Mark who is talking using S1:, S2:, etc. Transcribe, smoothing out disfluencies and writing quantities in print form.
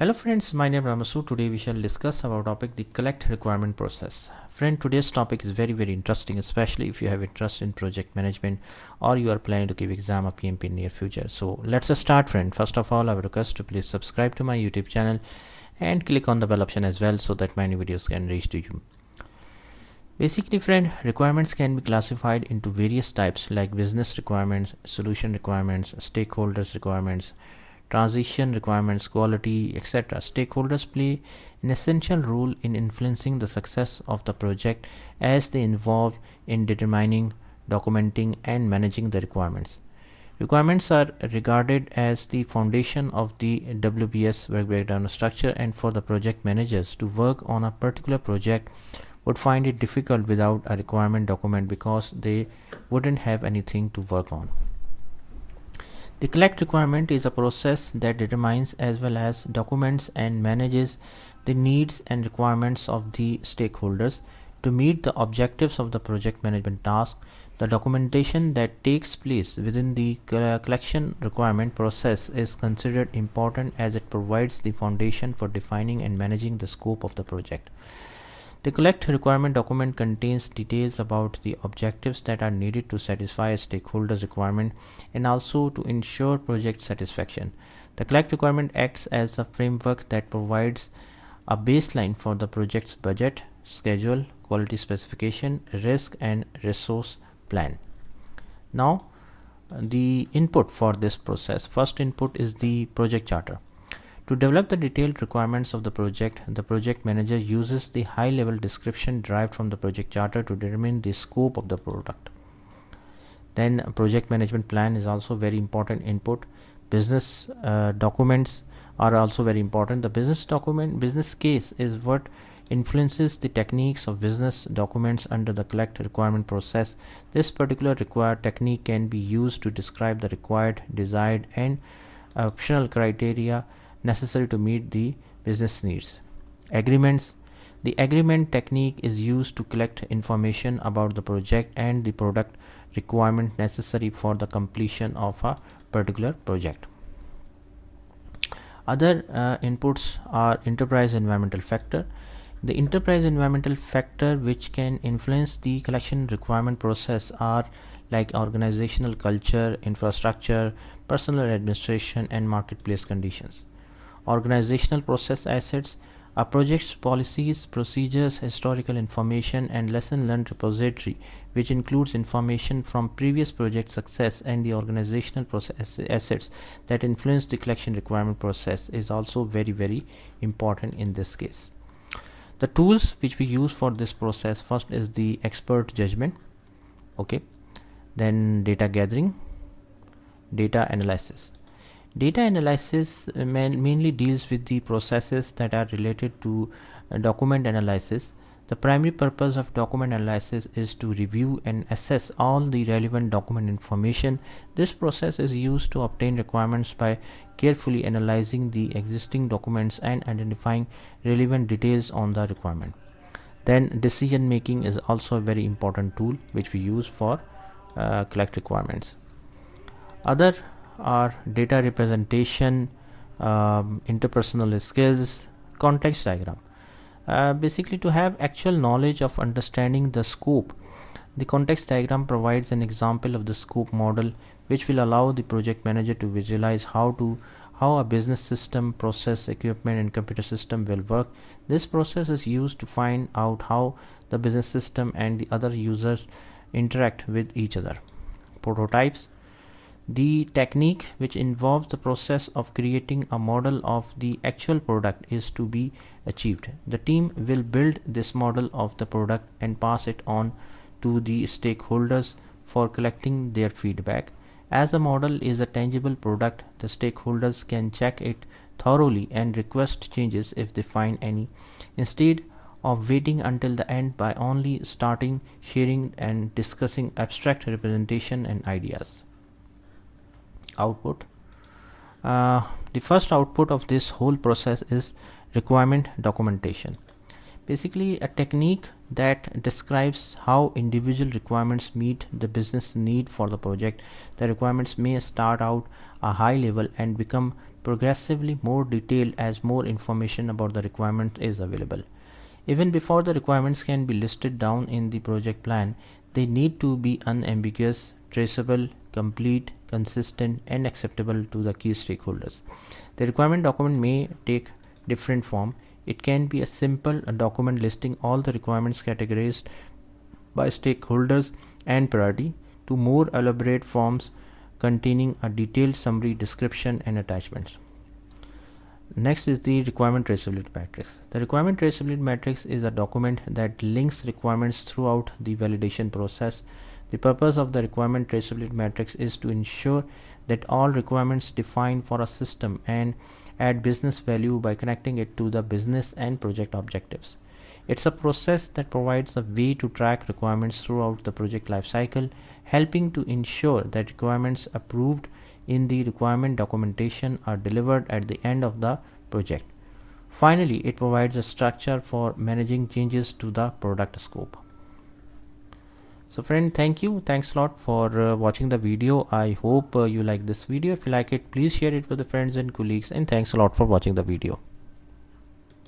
S1: Hello friends, my name is Ramasu. Today we shall discuss our topic, the collect requirement process. Friend, today's topic is very interesting, especially if you have interest in project management or you are planning to give exam or PMP in near future. So let's start, friend. First of all, I would request to please subscribe to my YouTube channel and click on the bell option as well so that my new videos can reach to you. Basically, friend, requirements can be classified into various types like business requirements, solution requirements, stakeholders requirements, transition requirements, quality, etc. Stakeholders play an essential role in influencing the success of the project as they involve in determining, documenting, and managing the requirements. Requirements are regarded as the foundation of the WBS work breakdown structure, and for the project managers to work on a particular project would find it difficult without a requirement document because they wouldn't have anything to work on. The collect requirement is a process that determines as well as documents and manages the needs and requirements of the stakeholders to meet the objectives of the project management task. The documentation that takes place within the collection requirement process is considered important as it provides the foundation for defining and managing the scope of the project. The collect requirement document contains details about the objectives that are needed to satisfy a stakeholder's requirement and also to ensure project satisfaction. The collect requirement acts as a framework that provides a baseline for the project's budget, schedule, quality specification, risk, and resource plan. Now, the input for this process. First input is the project charter. To develop the detailed requirements of the project manager uses the high-level description derived from the project charter to determine the scope of the product. Then a project management plan is also very important input. Business documents are also very important. The business case is what influences the techniques of business documents under the collect requirement process. This particular required technique can be used to describe the required, desired, and optional criteria necessary to meet the business needs. Agreements. The agreement technique is used to collect information about the project and the product requirement necessary for the completion of a particular project. Other inputs are enterprise environmental factor. The enterprise environmental factor which can influence the collection requirement process are like organizational culture, infrastructure, personal administration, and marketplace conditions. Organizational process assets, a project's policies, procedures, historical information, and lesson learned repository, which includes information from previous project success, and the organizational process assets that influence the collection requirement process is also very important in this case. The tools which we use for this process, first is the expert judgment, okay, then data gathering, data analysis. Data analysis mainly deals with the processes that are related to document analysis. The primary purpose of document analysis is to review and assess all the relevant document information. This process is used to obtain requirements by carefully analyzing the existing documents and identifying relevant details on the requirement. Then decision making is also a very important tool which we use for collect requirements. Other are data representation, interpersonal skills, context diagram. Basically, to have actual knowledge of understanding the scope, the context diagram provides an example of the scope model which will allow the project manager to visualize how a business system, process, equipment, and computer system will work. This process is used to find out how the business system and the other users interact with each other. Prototypes. The technique which involves the process of creating a model of the actual product is to be achieved. The team will build this model of the product and pass it on to the stakeholders for collecting their feedback. As the model is a tangible product, the stakeholders can check it thoroughly and request changes if they find any, instead of waiting until the end by only starting sharing and discussing abstract representation and ideas. Output. The first output of this whole process is requirement documentation. Basically, a technique that describes how individual requirements meet the business need for the project. The requirements may start out a high level and become progressively more detailed as more information about the requirement is available. Even before the requirements can be listed down in the project plan, they need to be unambiguous, traceable, complete, consistent, and acceptable to the key stakeholders. The requirement document may take different form. It can be a simple document listing all the requirements categorized by stakeholders and priority, to more elaborate forms containing a detailed summary, description, and attachments. Next is the requirement traceability matrix. The requirement traceability matrix is a document that links requirements throughout the validation process. The purpose of the requirement traceability matrix is to ensure that all requirements defined for a system and add business value by connecting it to the business and project objectives. It's a process that provides a way to track requirements throughout the project lifecycle, helping to ensure that requirements approved in the requirement documentation are delivered at the end of the project. Finally, it provides a structure for managing changes to the product scope. So friend, thanks a lot for watching the video. I hope you like this video. If you like it, please share it with the friends and colleagues, and thanks a lot for watching the video.